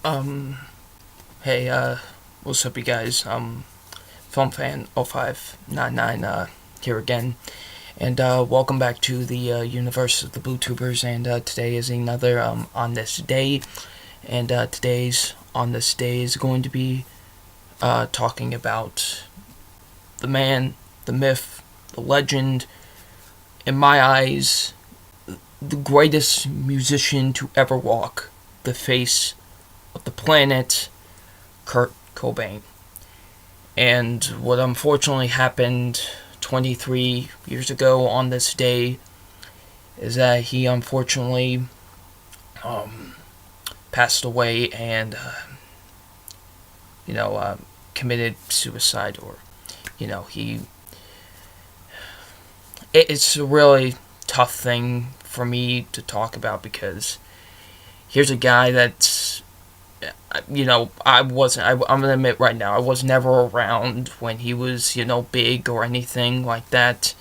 Um, hey, what's up, you guys? Film fan 0599 here again, and welcome back to the universe of the Blue Tubers. And today is another on this day, and today's on this day is going to be talking about the man, the myth, the legend. In my eyes, the greatest musician to ever walk the face of the planet, Kurt Cobain. And what unfortunately happened 23 years ago on this day is that he unfortunately um, passed away and, you know, committed suicide, or, he. It's a really tough thing for me to talk about because here's a guy that's I wasn't. I'm gonna admit right now, I was never around when he was, big or anything like that.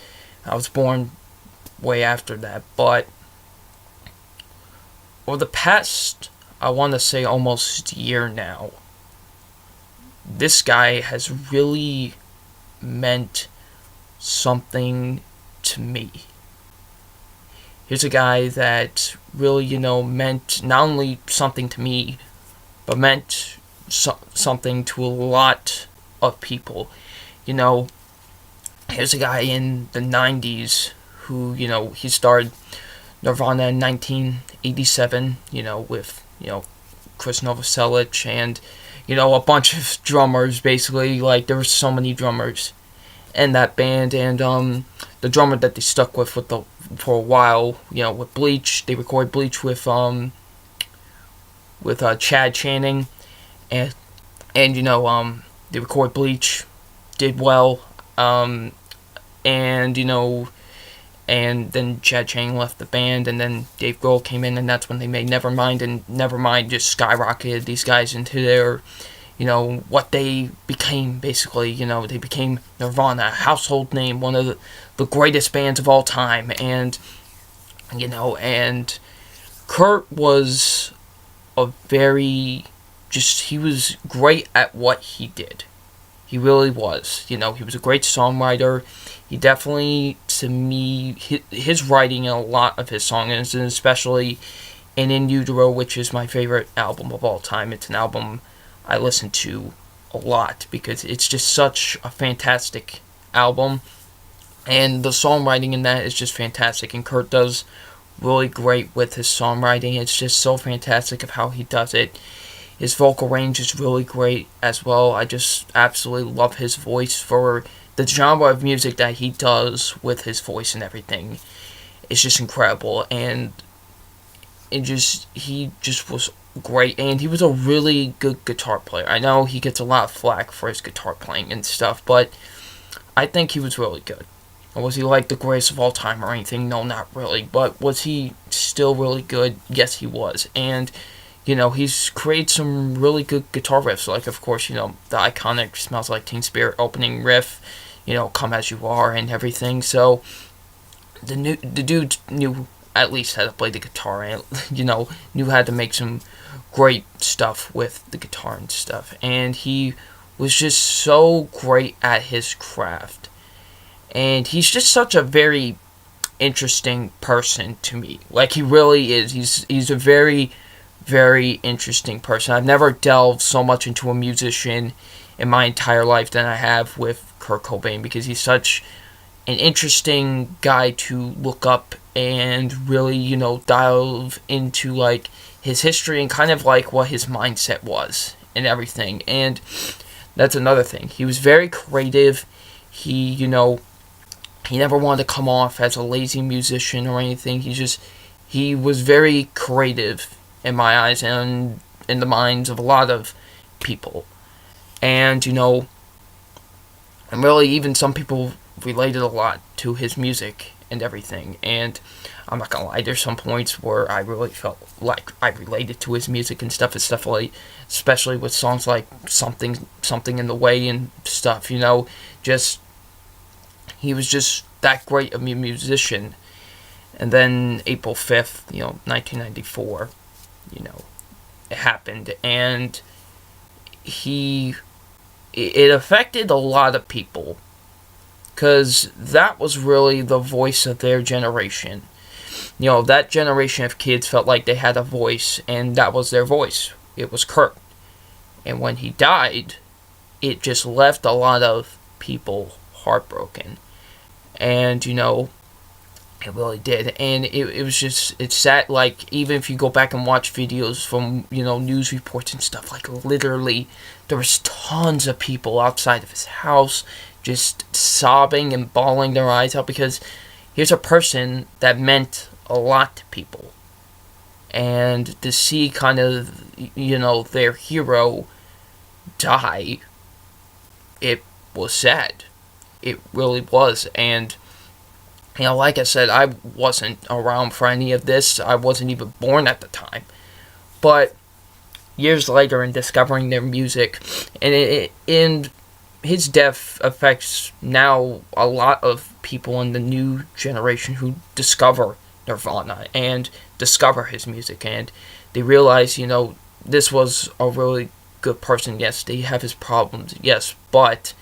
I was born way after that, but over the past, I want to say almost year now, this guy has really meant something to me. Here's a guy that really, meant not only something to me, but meant something to a lot of people. You know, here's a guy in the 90s who, he started Nirvana in 1987, with, Chris Novoselic and, a bunch of drummers, basically. Like, there were so many drummers in that band, and the drummer that they stuck with for a while, with Bleach, they recorded Bleach with Chad Channing, and they recorded Bleach, did well, and and then Chad Channing left the band, and then Dave Grohl came in, and that's when they made Nevermind, and Nevermind just skyrocketed these guys into their, what they became, basically. They became Nirvana, a household name, one of the greatest bands of all time, and Kurt was a very, he was great at what he did. He really was. He was a great songwriter. He definitely, to me, his writing in a lot of his songs, and especially In Utero, which is my favorite album of all time. It's an album I listen to a lot because it's just such a fantastic album. And the songwriting in that is just fantastic. And Kurt does really great with his songwriting. It's just so fantastic of how he does it. His vocal range is really great as well. I just absolutely love his voice for the genre of music that he does with his voice and everything. It's just incredible, and he just was great, and he was a really good guitar player. I know he gets a lot of flack for his guitar playing and stuff, but I think he was really good. Was he like the greatest of all time or anything? No, not really. But was he still really good? Yes, he was. And he's created some really good guitar riffs, like, of course, the iconic Smells Like Teen Spirit opening riff, Come As You Are and everything. So, the dude knew at least how to play the guitar, and, knew how to make some great stuff with the guitar and stuff. And he was just so great at his craft. And he's just such a very interesting person to me. Like, he really is. He's a very, very interesting person. I've never delved so much into a musician in my entire life than I have with Kurt Cobain, because he's such an interesting guy to look up and really, dive into, like, his history and kind of like what his mindset was and everything. And that's another thing. He was very creative. He never wanted to come off as a lazy musician or anything. He was very creative in my eyes and in the minds of a lot of people. And, and really even some people related a lot to his music and everything. And I'm not gonna lie, there's some points where I really felt like I related to his music and stuff, especially with songs like Something in the Way and stuff, just, he was just that great of a musician. And then April 5th, 1994, it happened, and he it affected a lot of people because that was really the voice of their generation. That generation of kids felt like they had a voice, and that was their voice. It was Kurt. And when he died, it just left a lot of people heartbroken. And, it really did. And it was just, it's sad, like, even if you go back and watch videos from, news reports and stuff, like, literally, there was tons of people outside of his house just sobbing and bawling their eyes out because here's a person that meant a lot to people. And to see kind of, their hero die, it was sad. It really was. And, like I said, I wasn't around for any of this. I wasn't even born at the time. But years later, in discovering their music, and his death affects now a lot of people in the new generation who discover Nirvana and discover his music, and they realize, this was a really good person. Yes, they have his problems, yes, but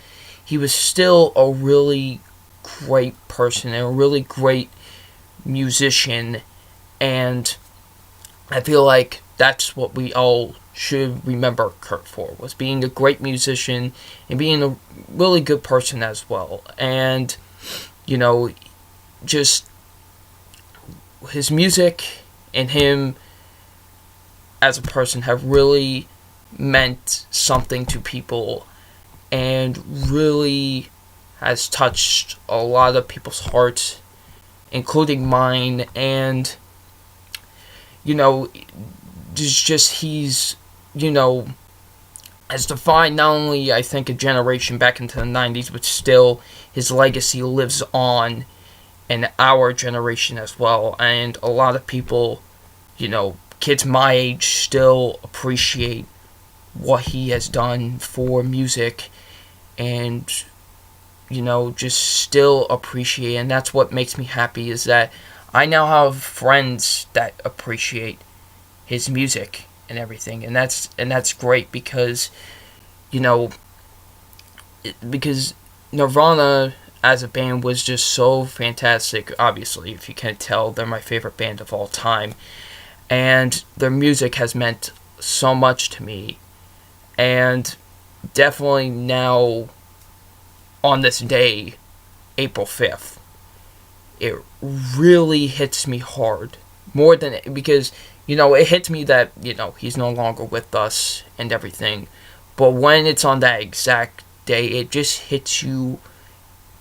he was still a really great person and a really great musician, and I feel like that's what we all should remember Kurt for, was being a great musician and being a really good person as well. And, just his music and him as a person have really meant something to people and really has touched a lot of people's hearts, including mine. And, he's, has defined not only, I think, a generation back into the 90s, but still his legacy lives on in our generation as well. And a lot of people, kids my age still appreciate what he has done for music and, just still appreciate. And that's what makes me happy, is that I now have friends that appreciate his music and everything, and that's great because, because Nirvana as a band was just so fantastic. Obviously, if you can't tell, they're my favorite band of all time, and their music has meant so much to me, and definitely now, on this day, April 5th, it really hits me hard, more than, because, it hits me that, he's no longer with us and everything, but when it's on that exact day, it just hits you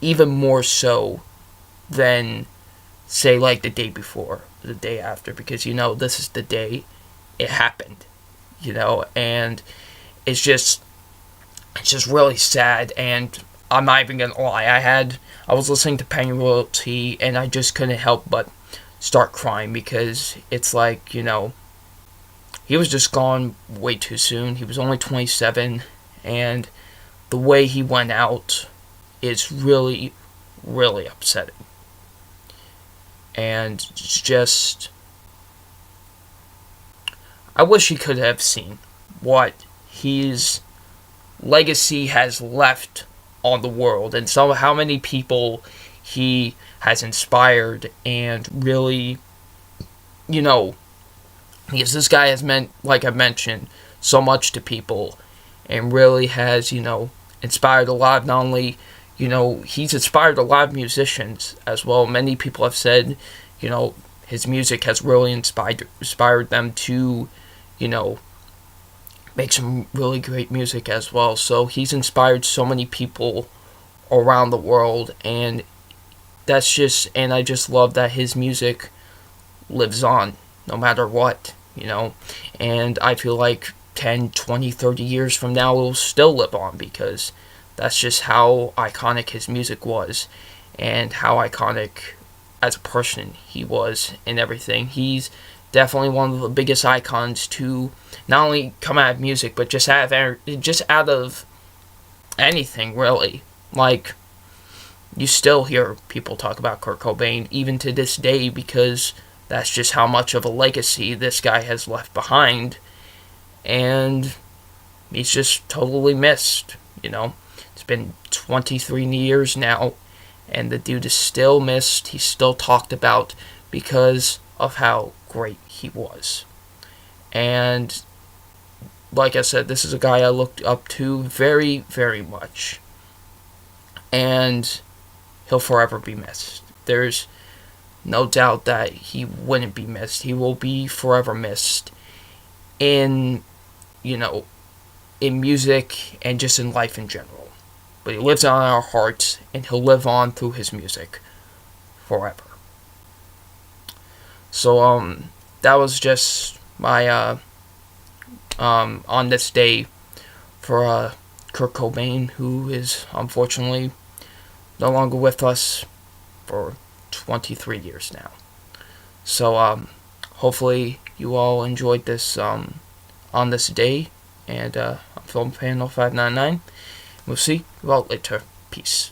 even more so than, say, like the day before, the day after, because, this is the day it happened, and it's just really sad. And I'm not even gonna lie, I was listening to Penny Royalty, and I just couldn't help but start crying, because it's like, he was just gone way too soon. He was only 27, and the way he went out is really, really upsetting. And just, I wish he could have seen what his legacy has left on the world, and so how many people he has inspired, and really, because this guy has meant, like I mentioned, so much to people, and really has, inspired a lot of, not only, he's inspired a lot of musicians as well. Many people have said, his music has really inspired them to, make some really great music as well. So he's inspired so many people around the world, and and I just love that his music lives on no matter what, and I feel like 10, 20, 30 years from now it will still live on, because that's just how iconic his music was, and how iconic as a person he was, and everything. He's definitely one of the biggest icons to not only come out of music, but just out of anything, really. Like, you still hear people talk about Kurt Cobain even to this day, because that's just how much of a legacy this guy has left behind. and he's just totally missed. It's been 23 years now, and the dude is still missed. He's still talked about because of how great he was. And like I said, this is a guy I looked up to very, very much. And he'll forever be missed. There's no doubt that he wouldn't be missed. He will be forever missed in, in music and just in life in general. But he lives on in our hearts, and he'll live on through his music forever. So, that was just my, on this day for, Kurt Cobain, who is unfortunately no longer with us for 23 years now. So, hopefully you all enjoyed this, on this day, and, I'm Film Panel 599. We'll see you all later. Peace.